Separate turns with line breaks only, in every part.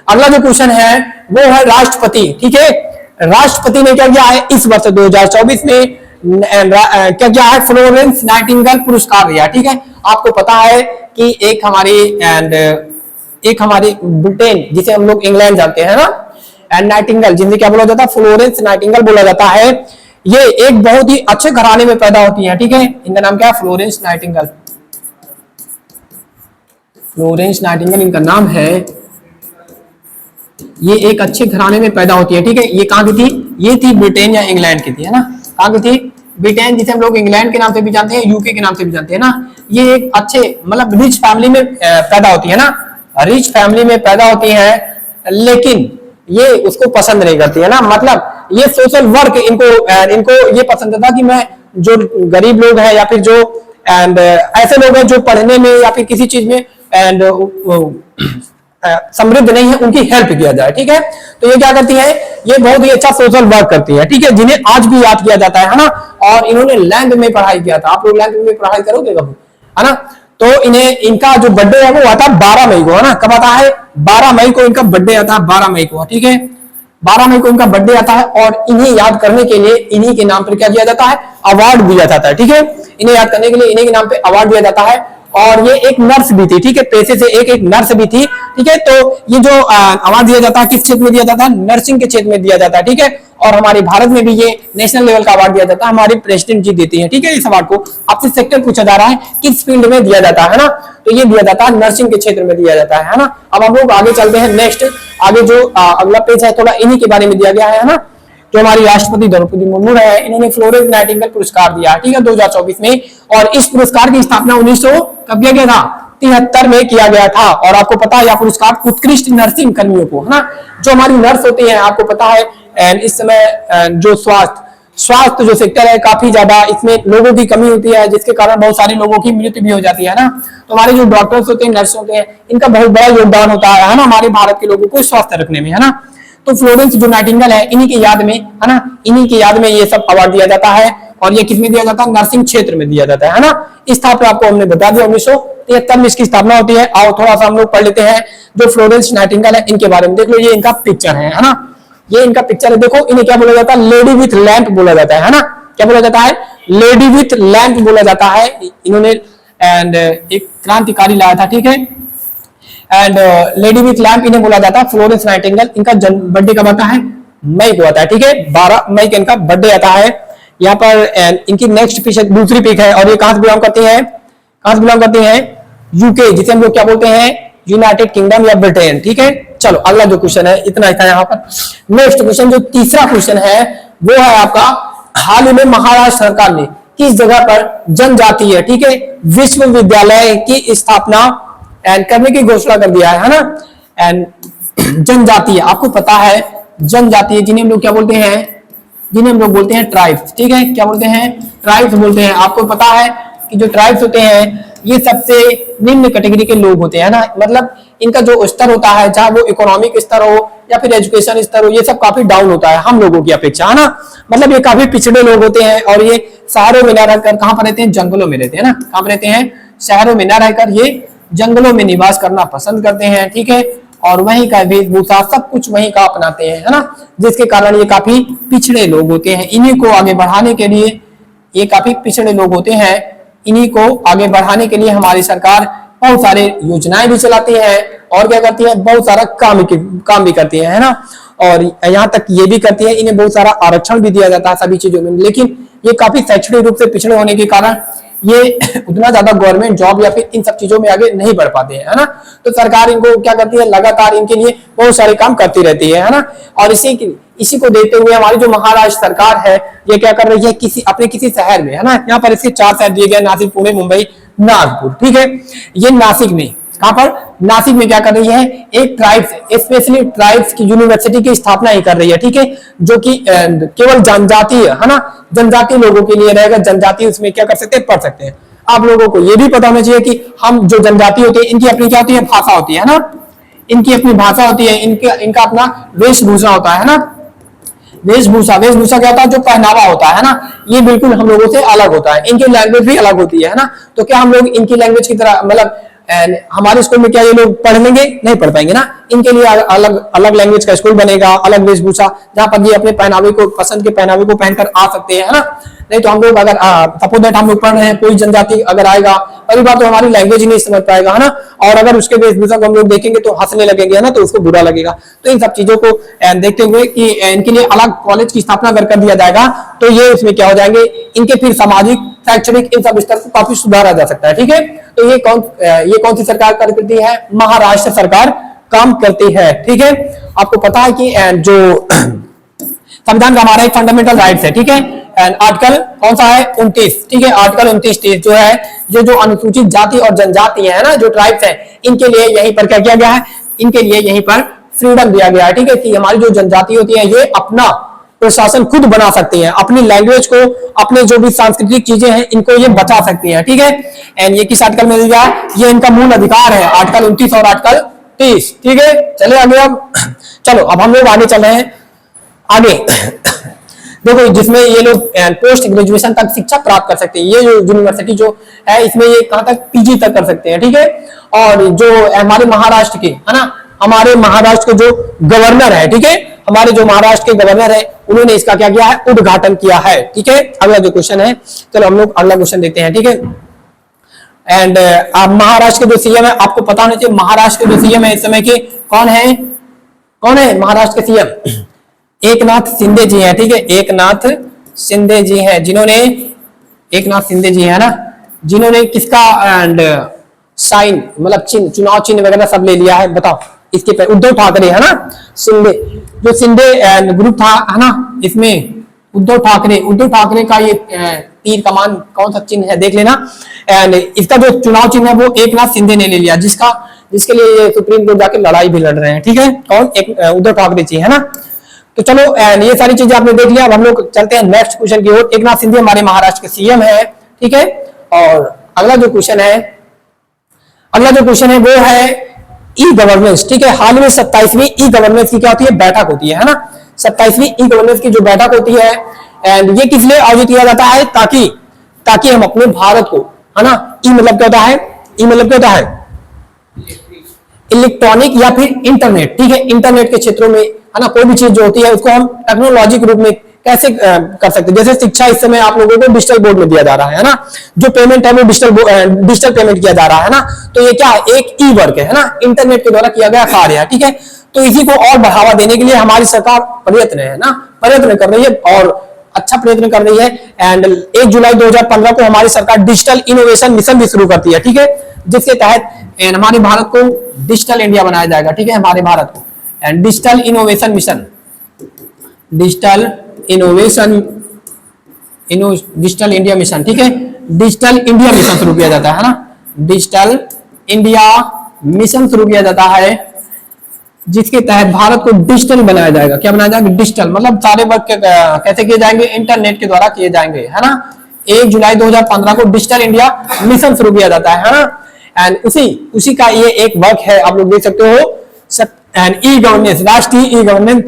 अगला जो क्वेश्चन है वो है राष्ट्रपति, ठीक है। राष्ट्रपति ने क्या किया है इस वर्ष 2024 में क्या किया है, फ्लोरेंस नाइटिंगेल पुरस्कार दिया, ठीक है। आपको पता है कि एक हमारी ब्रिटेन जिसे हम लोग इंग्लैंड जानते हैं ना, एंड नाइटिंगेल जिन्हें क्या बोला जाता है, फ्लोरेंस नाइटिंगेल बोला जाता है। ये एक बहुत ही अच्छे घराने में पैदा होती है, ठीक है। इनका नाम क्या है, फ्लोरेंस नाइटिंगेल। फ्लोरेंस नाइटिंगेल इनका नाम है। ये एक अच्छे घराने में पैदा होती है, ठीक है। ये कहां की थी, ये थी ब्रिटेन या इंग्लैंड की थी, है ना। कहां की थी, ब्रिटेन जिसे हम लोग इंग्लैंड के नाम से भी जानते हैं, यूके के नाम से भी जानते हैं ना। ये एक अच्छे मतलब रिच फैमिली में पैदा होती है ना, रिच फैमिली में पैदा होती है, लेकिन ये उसको पसंद नहीं करती है ना। मतलब ये सोशल वर्क इनको ये पसंद था कि मैं जो गरीब लोग हैं या फिर जो ऐसे लोग हैं जो पढ़ने में या फिर किसी चीज में समृद्ध नहीं है, उनकी हेल्प किया जाए, ठीक है। तो ये क्या करती है, ये बहुत ही अच्छा सोशल वर्क करती है, ठीक है, जिन्हें आज भी याद किया जाता है ना। और इन्होंने लैंड में पढ़ाई किया था। आप लोग लैंड में पढ़ाई करोगे कभी, है ना। तो इनका जो बर्थडे है वो आता है 12 मई को, है ना। कब आता है, 12 मई को इनका बर्थडे आता है, 12 मई को, ठीक है। 12 मई को इनका बर्थडे आता है और इन्हें याद करने के लिए इन्हीं के नाम पर क्या किया जाता है, अवार्ड दिया जाता है, ठीक है। इन्हें याद करने के लिए इन्हीं के नाम पे अवार्ड दिया जाता है। और ये एक नर्स भी थी, ठीक है, पेशे से एक नर्स भी थी, ठीक है। तो ये जो अवार्ड दिया जाता है किस क्षेत्र में दिया जाता है, नर्सिंग के क्षेत्र में दिया जाता है, ठीक है। और हमारे भारत में भी ये नेशनल लेवल का अवार्ड दिया जाता है, हमारे प्रेसिडेंट जी देते हैं, ठीक है। इस अवार्ड को आपसे सेक्टर पूछा जा रहा है किस फील्ड में दिया जाता है ना, तो ये दिया जाता है नर्सिंग के क्षेत्र में दिया जाता है ना। अब हम लोग आगे चलते हैं, नेक्स्ट आगे जो अगला पेज है थोड़ा इन्हीं के बारे में दिया गया है ना। जो हमारी राष्ट्रपति द्रौपदी मुर्मू है, इन्होंने फ्लोरेंस नाइटिंगेल पुरस्कार दिया, ठीक है, 2024 में। और इस पुरस्कार की स्थापना 1900 कब किया गया था, 73 में किया गया था। और आपको पता है यह पुरस्कार उत्कृष्ट नर्सिंग कर्मियों को, है ना, जो हमारी नर्स होती हैं, आपको पता है इस समय जो स्वास्थ्य जो सेक्टर है काफी ज्यादा इसमें लोगों की कमी होती है, जिसके कारण बहुत सारे लोगों की मृत्यु भी हो जाती है ना। तो हमारे जो डॉक्टर्स होते हैं, नर्स होते हैं, इनका बहुत बड़ा योगदान होता है ना, हमारे भारत के लोगों को स्वस्थ रखने में, है ना। तो फ्लोरेंस जो नाइटिंगेल है इन्हीं की याद में, है ना, इन्हीं की याद में ये सब अवार्ड दिया जाता है। और ये किसमें दिया जाता है, नर्सिंग क्षेत्र में दिया जाता है ना। इस स्थापना आपको हमने बता दिया 1973 में इसकी स्थापना होती है। आओ थोड़ा सा हम लोग पढ़ लेते हैं जो फ्लोरेंस नाइटिंगेल है इनके बारे में। देख लो, ये इनका पिक्चर है ना, ये इनका पिक्चर है। देखो इन्हें क्या बोला जाता है, लेडी विथ लैंप बोला जाता है ना। क्या बोला जाता है, लेडी विथ लैंप बोला जाता है। इन्होंने एक क्रांतिकारी लाया था, ठीक है। एंड लेडी विथ लैंप इन्हें बोला जाता है फ्लोरेंस नाइटिंगेल। इनका बर्थडे कब आता है, मई को आता है, ठीक है, 12 मई को इनका बर्थडे आता है। यहाँ पर इनकी नेक्स्ट पिक दूसरी पिक है। और ये कहां से बिलोंग करती है, कहां से बिलोंग करती है, यूके, जिसे हम लोग क्या बोलते हैं, यूनाइटेड किंगडम या ब्रिटेन, ठीक है। चलो अगला जो क्वेश्चन है, इतना था यहाँ पर। नेक्स्ट क्वेश्चन जो तीसरा क्वेश्चन है वो है आपका, हाल ही में महाराष्ट्र सरकार ने किस जगह पर जनजातीय, ठीक है, विश्वविद्यालय की स्थापना करने की घोषणा कर दिया है ना। एंड जनजातीय, आपको पता है जनजातीय जिन्हें हम लोग क्या बोलते हैं, जिन्हें हम लोग बोलते हैं ट्राइब्स, ठीक है। क्या बोलते हैं, ट्राइब्स बोलते हैं। आपको पता है कि जो ट्राइब्स होते हैं ये सबसे निम्न कैटेगरी के लोग होते हैं ना। मतलब इनका जो स्तर होता है, चाहे वो इकोनॉमिक स्तर हो या फिर एजुकेशन स्तर हो, ये सब काफी डाउन होता है हम लोगों की अपेक्षा, है ना। मतलब ये काफी पिछड़े लोग होते हैं और ये शहरों में न रहकर कहां पर रहते हैं, जंगलों में रहते हैं ना। कहां पर रहते हैं, शहरों में न रहकर ये जंगलों में निवास करना पसंद करते हैं, ठीक है। और वहीं का वेशभूषा सब कुछ वहीं का अपनाते हैं, है ना, जिसके कारण ये काफी पिछड़े लोग होते हैं। इन्हीं को आगे बढ़ाने के लिए, ये काफी पिछड़े लोग होते हैं, इन्हीं को आगे बढ़ाने के लिए हमारी सरकार बहुत सारे योजनाएं भी चलाती है और क्या करती है, बहुत सारा काम भी करती है ना। और यहाँ तक ये भी करती है, इन्हें बहुत सारा आरक्षण भी दिया जाता है सभी चीजों में। लेकिन ये काफी शैक्षणिक रूप से पिछड़े होने के कारण ये उतना ज्यादा गवर्नमेंट जॉब या फिर इन सब चीजों में आगे नहीं बढ़ पाते हैं, है ना। तो सरकार इनको क्या करती है, लगातार इनके लिए बहुत सारे काम करती रहती है ना। और इसी को देखते हुए हमारी जो महाराष्ट्र सरकार है ये क्या कर रही है, किसी शहर में, है ना, यहाँ पर इसके 4 शहर दिए गए, नासिक, पुणे, मुंबई, नागपुर, ठीक है। ये नासिक में, कहां पर, नासिक में क्या कर रही है, एक ट्राइब्स, स्पेशली ट्राइब्स की यूनिवर्सिटी की स्थापना ही कर रही है, ठीक है, जो कि केवल जनजातीय, है ना, जनजातीय लोगों के लिए रहेगा। जनजातीय उसमें क्या कर सकते हैं, पढ़ सकते हैं। आप लोगों को ये भी पता होना चाहिए कि हम जो जनजाति होते हैं इनकी अपनी क्या होती है, भाषा होती है ना, इनकी अपनी भाषा होती है, इनका अपना वेशभूषा होता है ना। वेशभूषा क्या होता है, जो पहनावा होता है ना, ये बिल्कुल हम लोगों से अलग होता है। इनकी लैंग्वेज भी अलग होती है ना। तो क्या हम लोग इनकी लैंग्वेज की तरह, मतलब एंड हमारे स्कूल में क्या ये लोग पढ़ लेंगे? नहीं पढ़ पाएंगे ना। इनके लिए अलग अलग लैंग्वेज का स्कूल बनेगा, अलग वेशभूषा, जहां पर ये अपने पहनावे को, पसंद के पहनावे को पहनकर आ सकते हैं, है ना। नहीं तो हम लोग अगर सपोज दैट हम लोग पढ़ रहे हैं, कोई जनजाति अगर आएगा पहली बार तो हमारी लैंग्वेज ही नहीं समझ पाएगा, है ना। और अगर उसके वेशभूषा को हम लोग देखेंगे तो हंसने लगेंगे, है ना, तो उसको बुरा लगेगा। तो इन सब चीजों को देखते हुए कि इनके लिए अलग कॉलेज की स्थापना अगर कर दिया जाएगा तो ये उसमें क्या हो जाएंगे, इनके फिर सामाजिक, शैक्षणिक, इन सब स्तर को काफी सुधारा जा सकता है। ठीक है, तो ये कौन सी सरकार कार्य करती है? महाराष्ट्र सरकार काम करती है। ठीक है, आपको पता है कि जो संविधान का हमारा एक फंडामेंटल राइट्स है। ठीक है, एंड आर्टिकल कौन सा है? 29। ठीक है, आर्टिकल 29 जो है, जो अनुसूचित जाति और जनजाति है ना, जो ट्राइब्स है, इनके लिए यहीं पर क्या किया गया है? इनके लिए यहीं पर फ्रीडम दिया गया है। ठीक है, कि हमारी जो जनजाति होती है ये अपना प्रशासन खुद बना सकती है, अपनी लैंग्वेज को, अपने जो भी सांस्कृतिक चीजें हैं इनको ये बचा सकती है। ठीक है, एंड ये किस आर्टिकल में दिया गया? ये इनका मूल अधिकार है, आर्टिकल 29 और आर्टिकल 30। ठीक है, चले आगे। अब चलो, अब हम लोग आगे चल रहे हैं। आगे देखो, जिसमें ये लोग पोस्ट ग्रेजुएशन तक शिक्षा प्राप्त कर सकते हैं। ये जो यूनिवर्सिटी जो है इसमें ये कहां तक? पीजी तक कर सकते हैं। ठीक है, और जो हमारे महाराष्ट्र के, है ना, हमारे महाराष्ट्र के जो गवर्नर है, ठीक है, हमारे जो महाराष्ट्र के गवर्नर है उन्होंने इसका क्या किया है? उद्घाटन किया है। ठीक है, अगला जो क्वेश्चन है, चलो हम लोग अगला क्वेश्चन देखते हैं। ठीक है, एंड महाराष्ट्र के जो सीएम है, आपको पता होना चाहिए महाराष्ट्र के जो सीएम है इस समय के कौन है? कौन है महाराष्ट्र के सीएम? एकनाथ शिंदे जी हैं। ठीक है, एकनाथ शिंदे जी हैं, जिन्होंने, एकनाथ शिंदे जी है ना, जिन्होंने किसका एंड साइन, मतलब चिन्ह, चुनाव चिन्ह वगैरह सब ले लिया है। बताओ, इसके पे उद्धव ठाकरे, है ना, शिंदे, जो शिंदे एंड ग्रुप था, है ना, इसमें उद्धव ठाकरे का ये तीर कमान कौन सा चिन्ह है देख लेना। एंड इसका जो चुनाव चिन्ह है वो एकनाथ शिंदे ने ले लिया, जिसके लिए ये सुप्रीम कोर्ट जाके लड़ाई भी लड़ रहे हैं। ठीक है, कौन? एक उद्धव ठाकरे जी, है ना। तो चलो, ये सारी चीजें आपने देख लिया। अब हम लोग चलते हैं नेक्स्ट क्वेश्चन की ओर। एकनाथ शिंदे हमारे महाराष्ट्र के सीएम है। ठीक है, और अगला जो क्वेश्चन है वो है ई गवर्नेंस। ठीक है, हाल में 27वीं ई गवर्नेंस की क्या होती है? बैठक होती है ना। 27वीं ई गवर्नेंस की जो बैठक होती है, एंड ये किस लिए आयोजित किया जाता है? ताकि हम अपने भारत को, है ना, ई मतलब क्या होता है? ई मतलब क्या होता है? इलेक्ट्रॉनिक या फिर इंटरनेट। ठीक है, इंटरनेट के क्षेत्रों में, है ना, कोई भी चीज जो होती है उसको हम टेक्नोलॉजिक रूप में कैसे कर सकते हैं। जैसे शिक्षा इस समय आप लोगों को डिजिटल बोर्ड में दिया जा रहा है ना, जो पेमेंट है वो डिजिटल पेमेंट किया जा रहा है ना। तो ये क्या है? एक ई वर्क है ना, इंटरनेट के द्वारा किया गया कार्य है। ठीक है, तो इसी को और बढ़ावा देने के लिए हमारी सरकार प्रयत्न कर रही है और अच्छा प्रयत्न कर रही है। एंड 1 जुलाई 2015 को हमारी सरकार डिजिटल इनोवेशन मिशन भी शुरू करती है। ठीक है, जिसके तहत हमारे भारत को डिजिटल इंडिया बनाया जाएगा। ठीक है, हमारे भारत को and digital innovation mission, digital India mission. ठीक है, डिजिटल इंडिया मिशन शुरू किया जाता है ना, डिजिटल इंडिया मिशन शुरू किया जाता है, जिसके तहत भारत को डिजिटल बनाया जाएगा। क्या बनाया जाएगा? डिजिटल, मतलब सारे वर्क कैसे किए जाएंगे? इंटरनेट के द्वारा किए जाएंगे, है ना। 1 जुलाई 2015 को डिजिटल इंडिया मिशन शुरू किया जाता है ना। एंड उसी का ये एक वर्क है, आप लोग देख सकते हो। एंड ई गवर्नेंस, राष्ट्रीय ई गवर्नेंस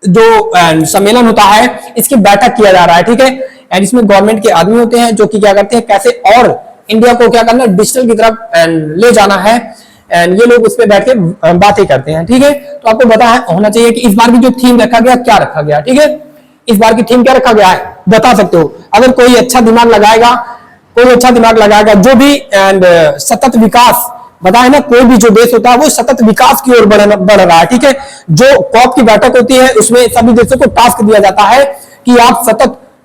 जो सम्मेलन होता है, इसकी बैठक किया जा रहा है। ठीक है, एंड इसमें गवर्नमेंट के आदमी होते हैं जो कि क्या करते हैं, कैसे और इंडिया को क्या करना, डिजिटल की तरफ ले जाना है। एंड ये लोग उस पर बैठ के बातें करते हैं। ठीक है, तो आपको पता है होना चाहिए कि इस बार की जो थीम रखा गया, क्या रखा गया? ठीक है, इस बार की थीम क्या रखा गया है? बता सकते हो अगर कोई अच्छा दिमाग लगाएगा, जो भी एंड सतत विकास बताए ना, कोई भी जो देश होता है वो सतत विकास की ओर बढ़ रहा है। ठीक है, जो कॉप की बैठक होती है उसमें सभी देशों को टास्क दिया जाता है कि आप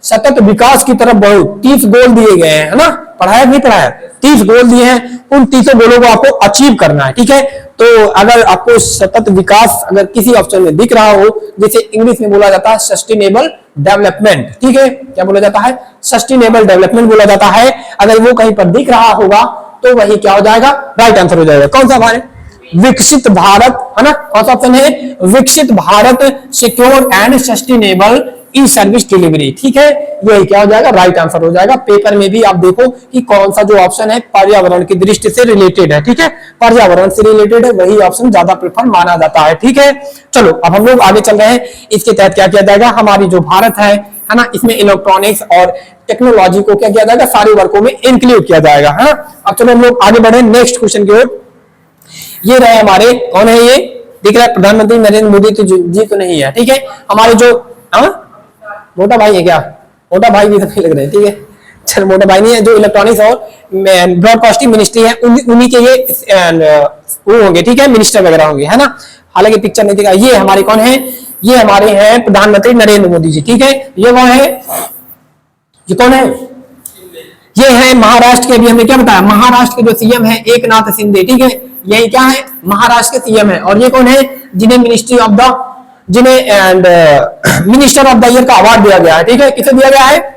सतत विकास की तरफ बढ़ो। 30 गोल दिए गए हैं, है ना, पढ़ाया नहीं पढ़ाया? 30 गोल दिए हैं, उन 30 गोलों को आपको अचीव करना है। ठीक है, तो अगर आपको सतत विकास अगर किसी ऑप्शन में दिख रहा हो, जैसे इंग्लिश में बोला जाता है सस्टेनेबल डेवलपमेंट। ठीक है, क्या बोला जाता है? सस्टेनेबल डेवलपमेंट बोला जाता है। अगर वो कहीं पर दिख रहा होगा तो वही क्या हो जाएगा? राइट आंसर हो जाएगा। कौन सा भारत? विकसित भारत, है ना। कौन सा ऑप्शन है? विकसित Bharat secure and sustainable E service delivery. ठीक है, यही क्या हो जाएगा? राइट आंसर हो जाएगा। पेपर में भी आप देखो कि कौन सा जो ऑप्शन है पर्यावरण की दृष्टि से रिलेटेड है। ठीक है, पर्यावरण से रिलेटेड है, वही ऑप्शन ज्यादा प्रेफर माना जाता है। ठीक है, चलो अब हम लोग आगे चल रहे हैं। इसके तहत क्या किया जाएगा? हमारी जो भारत है है ना, इसमें इलेक्ट्रॉनिक्स और टेक्नोलॉजी को क्या किया जाएगा, सारे वर्गों में इंक्लूड किया जाएगा, है ना। अब चलो हम लोग आगे बढ़े नेक्स्ट क्वेश्चन की ओर। ये रहे हमारे, कौन है ये, दिख रहा है प्रधानमंत्री नरेंद्र मोदी तो जी तो नहीं है, ठीक है। हमारे जो मोटा भाई है क्या, मोटा भाई भी तो नहीं लग रहे, ठीक है, चलो मोटा भाई नहीं है। जो इलेक्ट्रॉनिक्स और ब्रॉडकास्टिंग मिनिस्ट्री है उन्हीं के ये वो होंगे, ठीक है, मिनिस्टर वगैरह होंगे, है ना। हालांकि पिक्चर नहीं दिखा। ये हमारे कौन है, ये हमारे हैं प्रधानमंत्री नरेंद्र मोदी जी, ठीक है। ये कौन है, ये कौन है, ये है महाराष्ट्र के, अभी हमने क्या बताया, महाराष्ट्र के जो सीएम है एकनाथ शिंदे, ठीक है। यही क्या है, महाराष्ट्र के सीएम है। और ये कौन है, जिन्हें मिनिस्टर ऑफ द ईयर का अवार्ड दिया गया है, ठीक है। किसे दिया गया है,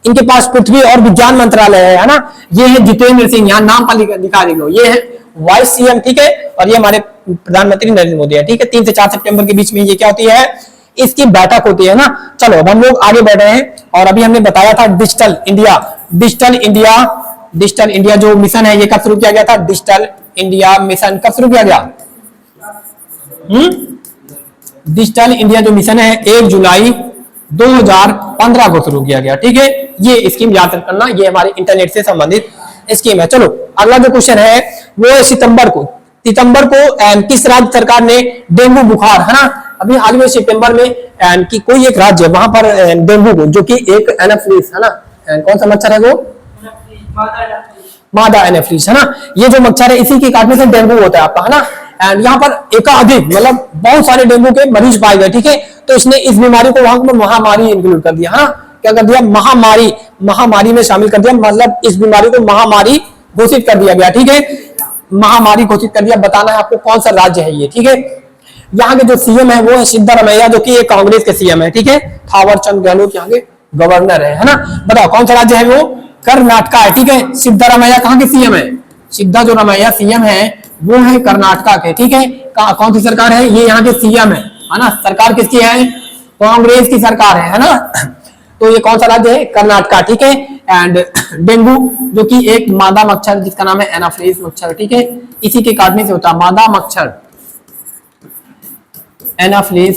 इनके पास पृथ्वी और विज्ञान मंत्रालय है ना। ये है जितेंद्र सिंह, यहाँ नाम पर लिखा देख लो, ये है वाइस सीएम, ठीक है। और ये हमारे प्रधानमंत्री नरेंद्र मोदी है, ठीक है। 3 से 4 सितंबर के बीच में ये क्या होती है, इसकी बैठक होती है ना। चलो अब हम लोग आगे बढ़ रहे हैं। और अभी हमने बताया था डिजिटल इंडिया जो मिशन है, ये कब शुरू किया गया था, डिजिटल इंडिया मिशन कब शुरू किया गया, डिजिटल इंडिया जो मिशन है 1 जुलाई 2015 को शुरू किया गया, ठीक है। ये स्कीम याद करना, ये हमारे इंटरनेट से संबंधित स्कीम है। चलो अगला जो क्वेश्चन है वो है सितंबर को किस राज्य सरकार ने डेंगू बुखार, है ना, अभी हाल में सितंबर में कि कोई एक राज्य वहां पर डेंगू को, जो कि एक एनाफिलिस है ना, कौन सा मच्छर है वो, मादा एनाफिलिस, है ना। ये जो मच्छर है इसी के काटने से डेंगू होता है आपका, है ना। एंड यहाँ पर एकाधिक मतलब बहुत सारे डेंगू के मरीज पाए गए, ठीक है। तो इसने इस बीमारी को वहां पर महामारी इंक्लूड कर दिया, है ना, क्या कर दिया, महामारी में शामिल कर दिया, मतलब इस बीमारी को महामारी घोषित कर दिया गया, ठीक है। महामारी घोषित कर दिया। बताना है आपको कौन सा राज्य है ये, ठीक है। यहाँ के जो सीएम है वो है सिद्धारमैया, जो कि एक कांग्रेस के सीएम है, ठीक है। थावर चंद गहलोत यहाँ के गवर्नर है ना। बताओ कौन सा राज्य है वो, कर्नाटका है, ठीक है। सिद्धारमैया कहाँ के सीएम है, सिद्धारमैया सीएम है वो है कर्नाटका के, ठीक है। कौन सी सरकार है, ये यहाँ के सीएम है ना। सरकार किसकी है, कांग्रेस की सरकार है ना। तो ये कौन सा राज्य है, कर्नाटका, ठीक है। एंड डेंगू जो कि एक मादा मच्छर जिसका नाम है एनाफिलिस मच्छर, ठीक है, इसी के काटने से होता है, मादा मच्छर एनाफिलिस,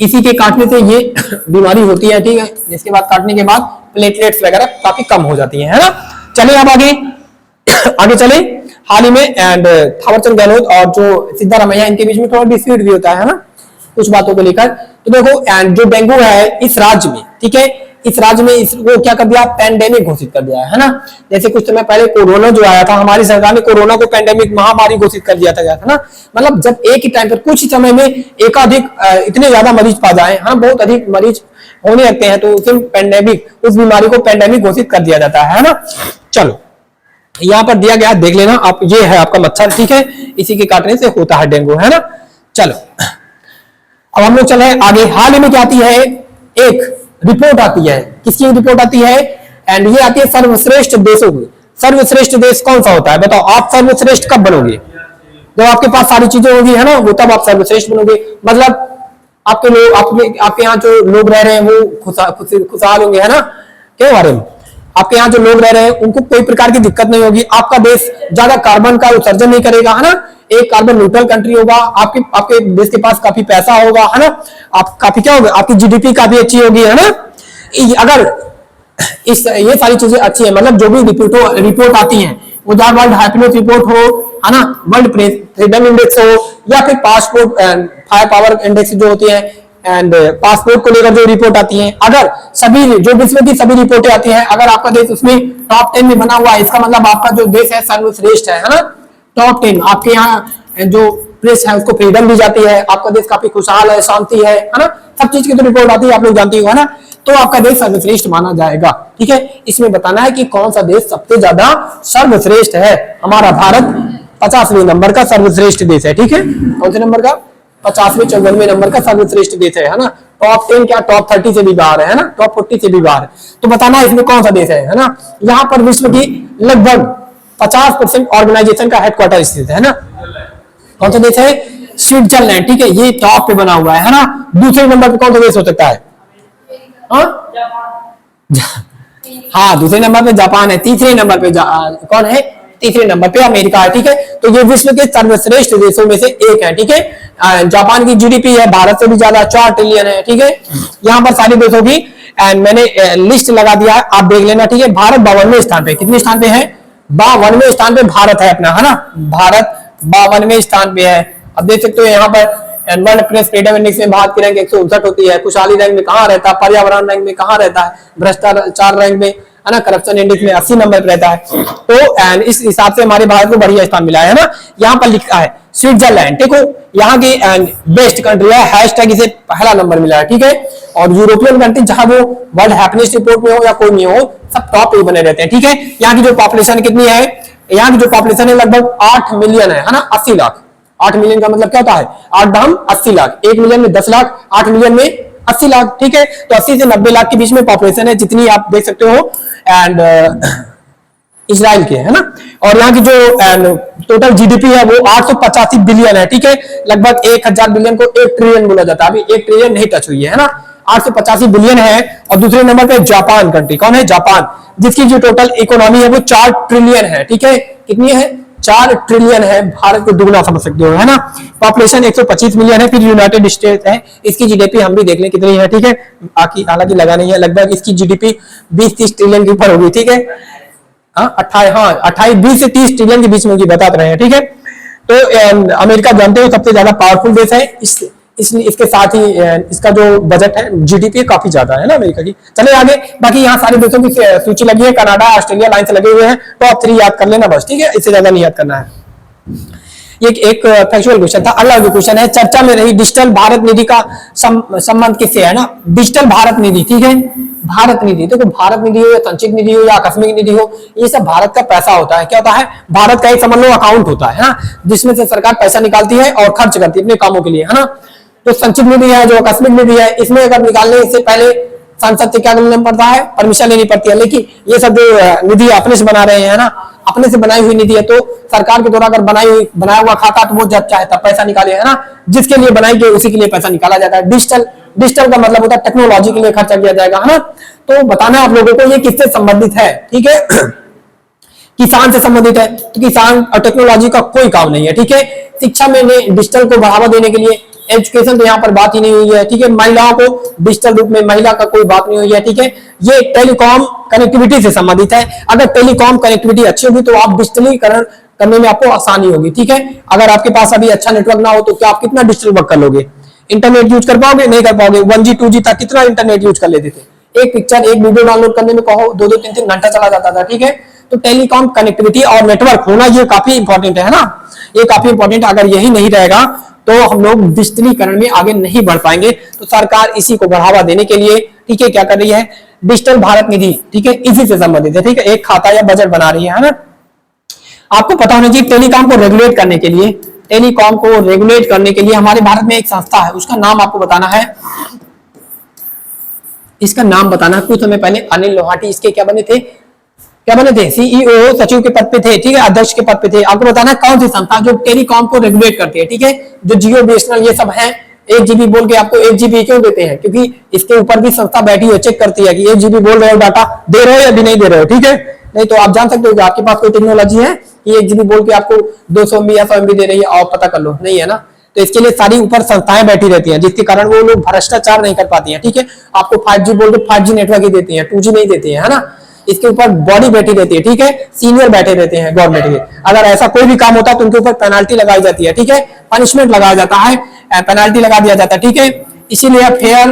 इसी के काटने से ये बीमारी होती है, ठीक है। जिसके बाद काटने के बाद प्लेटलेट्स वगैरह काफी कम हो जाती है ना। चलिए अब आगे चले। हाल ही में एंड थावरचंद गहलोत और जो सिद्धारमैया इनके बीच में थोड़ा डिस्प्यूट भी होता है ना, कुछ बातों को लेकर। तो देखो एंड जो डेंगू है इस राज्य में, ठीक है, इस राज्य में इसको क्या कर दिया, पेंडेमिक घोषित कर दिया है ना। जैसे कुछ समय पहले कोरोना जो आया था, हमारी सरकार ने कोरोना को पेंडेमिक महामारी घोषित कर दिया था ना। मतलब जब एक ही टाइम पर कुछ ही समय में एकाधिक इतने ज्यादा मरीज पा जाए, हाँ बहुत अधिक मरीज होने लगते हैं, तो उसे पेंडेमिक, उस बीमारी को पेंडेमिक घोषित कर दिया जाता है ना। चलो यहाँ पर दिया गया देख लेना आप, ये है आपका मच्छर, ठीक है, इसी के काटने से होता है डेंगू, है ना। चलो अब हम लोग चले आगे। हाल ही में क्या आती है, एक रिपोर्ट आती है, किसकी रिपोर्ट आती है, एंड ये आती है सर्वश्रेष्ठ देशों की। सर्वश्रेष्ठ देश कौन सा होता है, बताओ आप सर्वश्रेष्ठ कब बनोगे, जब आपके पास सारी चीजें होगी, है ना, वो तब आप सर्वश्रेष्ठ बनोगे। मतलब आपके लोग, आपके यहाँ जो लोग रह रहे हैं वो खुशहाल होंगे, है ना। क्या बारे में, आपके यहाँ जो लोग रह रहे हैं उनको कोई प्रकार की दिक्कत नहीं होगी, आपका देश ज्यादा कार्बन का उत्सर्जन नहीं करेगा, है ना, एक कार्बन न्यूट्रल कंट्री होगा, आपके देश के पास काफी पैसा होगा, है ना, आप काफी क्या होगा, आपकी जीडीपी काफी अच्छी होगी, है ना। अगर ये सारी चीजें अच्छी है, मतलब जो भी रिपोर्ट आती है, वो जहां वर्ल्ड हैप्पीनेस रिपोर्ट हो, है ना, वर्ल्ड फ्रीडम इंडेक्स हो, या फिर पासपोर्ट फायर पावर इंडेक्स जो होती है, एंड पासपोर्ट को लेकर जो रिपोर्ट आती है, अगर सभी जो विश्व की सभी रिपोर्टें आती हैं, अगर आपका देश उसमें टॉप 10 में बना हुआ है, इसका मतलब आपका जो देश है सर्वश्रेष्ठ है ना। टॉप 10 आपके यहाँ जो प्रेस है उसको फ्रीडम दी जाती है, आपका देश काफी खुशहाल है, शांति है ना, सब चीज की तो रिपोर्ट आती है, आप लोग जानते हो, है ना। तो आपका देश सर्वश्रेष्ठ माना जाएगा, ठीक है। इसमें बताना है कि कौन सा देश सबसे ज्यादा सर्वश्रेष्ठ है। हमारा भारत 50वें नंबर का सर्वश्रेष्ठ देश है, ठीक है। कौन से नंबर का, 50वें 54वें नंबर का सर्वश्रेष्ठ देश है ना। टॉप 10 क्या, टॉप 30 से भी बाहर है ना, टॉप 40 से भी बाहर है। तो बताना है इसमें कौन सा देश है ना। यहाँ पर विश्व की लगभग 50% ऑर्गेनाइजेशन का हेडक्वार्टर स्थित है ना। कौन सा देश है, स्विट्जरलैंड, ठीक है, ये टॉप पे बना हुआ है ना। दूसरे नंबर पे कौन सा देश हो सकता है, हाँ दूसरे नंबर पे जापान है। तीसरे नंबर पे कौन है, तीसरे नंबर पे अमेरिका है, ठीक है। तो ये विश्व के सर्वश्रेष्ठ देशों में से एक है, ठीक है। जापान की जीडीपी है भारत से भी ज्यादा 4 ट्रिलियन है, ठीक है। यहाँ पर सारे देशों की एंड मैंने लिस्ट लगा दिया है, आप देख लेना, ठीक है। भारत 52वें स्थान पे, कितने स्थान पे है? 52वें स्थान पे भारत है अपना, है ना, भारत 52वें स्थान पे है। अब देख सकते हो यहाँ पर वर्ल्ड प्रेस फ्रीडम इंडेक्स में भारत की रैंक 159 होती है। खुशहाली रैंक में कहाँ रहता है? पर्यावरण रैंक में कहाँ रहता है? भ्रष्टाचार रैंक में, है ना, करप्शन इंडेक्स में 80 नंबर पर रहता है। तो एंड इस हिसाब से हमारे भारत को बढ़िया स्थान मिला है ना। यहाँ पर लिखा है स्विट्जरलैंड, देखो यहाँ की बेस्ट कंट्री है, हैशटैग इसे पहला नंबर मिला है, ठीक है। और यूरोपियन कंट्री जहां वो वर्ल्ड हैप्पीनेस रिपोर्ट में हो या कोई नहीं हो, सब टॉप पे बने रहते हैं, ठीक है। यहाँ की जो पॉपुलेशन कितनी है? यहाँ की जो पॉपुलेशन है लगभग 8 मिलियन है ना, 80 लाख। 8 मिलियन का मतलब क्या होता है? 8 दाम 80 लाख, 1 मिलियन में 10 लाख, 8 मिलियन में 80 लाख, ठीक है। तो 80 से 90 लाख के बीच में पॉपुलेशन है, जितनी आप देख सकते हो एंड इजराइल के, है ना। और यहाँ की जो टोटल जीडीपी है वो 885 बिलियन है, ठीक है। लगभग 1000 बिलियन को 1 ट्रिलियन बोला जाता है, अभी 1 ट्रिलियन नहीं टच हुई है ना, 885 बिलियन है। और दूसरे नंबर पे जापान कंट्री, कौन है? जापान, जिसकी जो टोटल इकोनॉमी है वो 4 ट्रिलियन है, ठीक है। कितनी है? 4 ट्रिलियन है, भारत को दुगना समझ सकते हो, है ना। पॉपुलेशन 125 मिलियन है। फिर यूनाइटेड स्टेट है, इसकी जीडीपी हम भी देख लें कितनी है, ठीक है। हालांकि लगा नहीं है, लगभग इसकी जीडीपी 20-30 ट्रिलियन के ऊपर होगी, ठीक है। 20 से 30 ट्रिलियन के बीच में बता रहे हैं, ठीक है। तो अमेरिका जानते हो सबसे ज्यादा पावरफुल देश है, इसके साथ ही इसका जो बजट है जीडीपी काफी ज्यादा है ना अमेरिका की। चले आगे, बाकी यहाँ सारे देशों की सूची लगी है, कनाडा ऑस्ट्रेलिया लाइन से लगे हुए हैं। टॉप 3 याद कर लेना बस, ठीक है, इससे ज्यादा नहीं याद करना है। ये एक फैक्चुअल क्वेश्चन था। अगला जो क्वेश्चन है, चर्चा में रही डिजिटल भारत निधि का संबंध किससे है ना? डिजिटल भारत निधि, ठीक है। भारत निधि, देखो भारत निधि हो या संचित निधि हो या आकस्मिक निधि हो, ये सब भारत का पैसा होता है। क्या होता है? भारत का एक समझ लो अकाउंट होता है ना, जिसमें से सरकार पैसा निकालती है और खर्च करती है अपने कामों के लिए, है ना। तो संचित निधि है, जो आकस्मिक निधि है, इसमें अगर निकालने से पहले संसद से क्या करना पड़ता है? परमिशन लेनी पड़ती है। लेकिन ये सब जो निधि अपने से बना रहे हैं ना, अपने से बनाई हुई निधि है, तो सरकार के द्वारा अगर बनाया हुआ खाता तो वो जब चाहे तब पैसा निकाले, है ना। जिसके लिए बनाई गई उसी के लिए पैसा निकाला जाता है। डिजिटल का मतलब होता है टेक्नोलॉजी के लिए खर्चा किया जाएगा, है ना। तो बताना आप लोगों को ये किससे संबंधित है, ठीक है। किसान से संबंधित है, तो किसान और टेक्नोलॉजी का कोई काम नहीं है, ठीक है। शिक्षा में डिजिटल को बढ़ावा देने के लिए, एजुकेशन तो यहाँ पर बात ही नहीं हुई है, ठीक है। महिलाओं को डिजिटल रूप में, महिला का कोई बात नहीं हुई है, ठीक है। ये टेलीकॉम कनेक्टिविटी से संबंधित है। अगर टेलीकॉम कनेक्टिविटी अच्छी होगी तो आप डिजिटलीकरण करने में आपको आसानी होगी, ठीक है। अगर आपके पास अभी अच्छा नेटवर्क ना हो तो क्या आप कितना डिजिटल वर्क कर लोगे? इंटरनेट यूज कर पाओगे? नहीं कर पाओगे। 1G 2G तक कितना इंटरनेट यूज कर लेते थे? एक पिक्चर, एक वीडियो डाउनलोड करने में कहो 2-2 3-3 घंटा चला जाता था, ठीक है। तो टेलीकॉम कनेक्टिविटी और नेटवर्क होना ये काफी इंपॉर्टेंट है ना, ये काफी इंपॉर्टेंट। अगर यही नहीं रहेगा तो हम लोग डिजिटलीकरण में आगे नहीं बढ़ पाएंगे। तो सरकार इसी को बढ़ावा देने के लिए, ठीक है, क्या कर रही है? डिजिटल भारत निधि, ठीक है, इसी से संबंधित है, ठीक है। एक खाता या बजट बना रही है ना। आपको पता होना चाहिए टेलीकॉम को रेगुलेट करने के लिए, टेलीकॉम को रेगुलेट करने के लिए हमारे भारत में एक संस्था है, उसका नाम आपको बताना है। इसका नाम बताना है। कुछ समय पहले अनिल लोहाटी इसके क्या बने थे? सीईओ, सचिव के पद पे थे, ठीक है, अध्यक्ष के पद पे थे। आपको बताना है कौन सी संस्था जो टेलीकॉम को रेगुलेट करती है, ठीक है। जो जियो बीएसएनएल ये सब है, 1 GB बोल के आपको 1 GB क्यों देते हैं? क्योंकि इसके ऊपर भी संस्था बैठी है, चेक करती है कि 1 GB बोल रहे हो डाटा दे रहे हो या भी नहीं दे रहे हो, ठीक है। नहीं तो आप जान सकते हो कि आपके पास कोई टेक्नोलॉजी है कि 1 GB बोल के आपको 200 MB या 100 MB दे रही है, और पता कर लो, नहीं है ना। तो इसके लिए सारी ऊपर संस्थाएं बैठी रहती हैं, जिसके कारण वो लोग भ्रष्टाचार नहीं कर पाती हैं, ठीक है। आपको 5G बोल के 5G नेटवर्क ही देती है, 2G नहीं देती है ना। इसके ऊपर बॉडी बैठी रहती है, ठीक है, सीनियर बैठे रहते हैं गवर्नमेंट के। अगर ऐसा कोई भी काम होता है तो उनके ऊपर पेनाल्टी लगाई जाती है, ठीक है, पनिशमेंट लगाया जाता है, पेनाल्टी लगा दिया जाता है, ठीक है। इसीलिए फेयर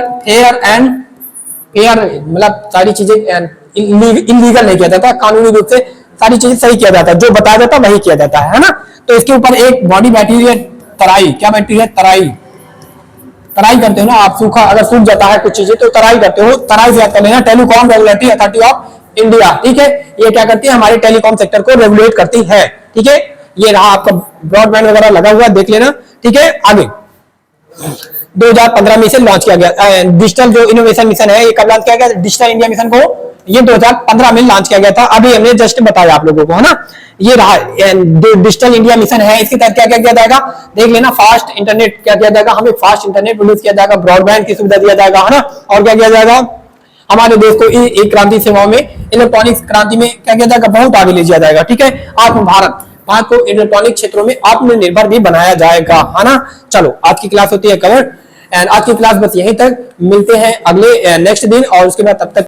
मतलब सारी चीजें इलीगल नहीं किया जाता, कानूनी रूप से सारी चीजें सही किया जाता है, जो बताया जाता है वही किया जाता है ना। तो इसके ऊपर एक बॉडी बैठी हुई है, तराई, क्या बैठी है? तराई करते हो ना आप। सूखा अगर सूख जाता है कुछ चीजें तो तराई करते हो, तराई से याद कर लेना। Telecom regulatory authority of India, ठीक है, ये क्या करती है? हमारे टेलीकॉम सेक्टर को रेगुलेट करती है, ठीक है। ये रहा आपका ब्रॉडबैंड वगैरह लगा हुआ, देख लेना, ठीक है। आगे 2015 में इसे लॉन्च किया गया। डिजिटल जो इनोवेशन मिशन है, ये कब लॉन्च किया गया? डिजिटल इंडिया मिशन को ये 2015 में लॉन्च किया गया था। अभी हमने जस्ट बताया आप लोगों को, है ना। ये रहा डिजिटल इंडिया मिशन है, इसके तहत क्या क्या किया जाएगा? देख लेना। फास्ट इंटरनेट क्या किया जाएगा? हमें फास्ट इंटरनेट प्रोड्यूस किया जाएगा, ब्रॉडबैंड की सुविधा दिया जाएगा, है ना। और क्या किया जाएगा? हमारे देश को एक क्रांति सेवाओं में, इलेक्ट्रॉनिक्स क्रांति में क्या किया जाएगा? बहुत आगे ले जाया जाएगा, ठीक है। भारत को इलेक्ट्रॉनिक क्षेत्रों में आत्मनिर्भर भी बनाया जाएगा, है ना। चलो आज की क्लास होती है कवर। एंड आज की क्लास बस यहीं तक, मिलते हैं अगले नेक्स्ट दिन, और उसके बाद तब तक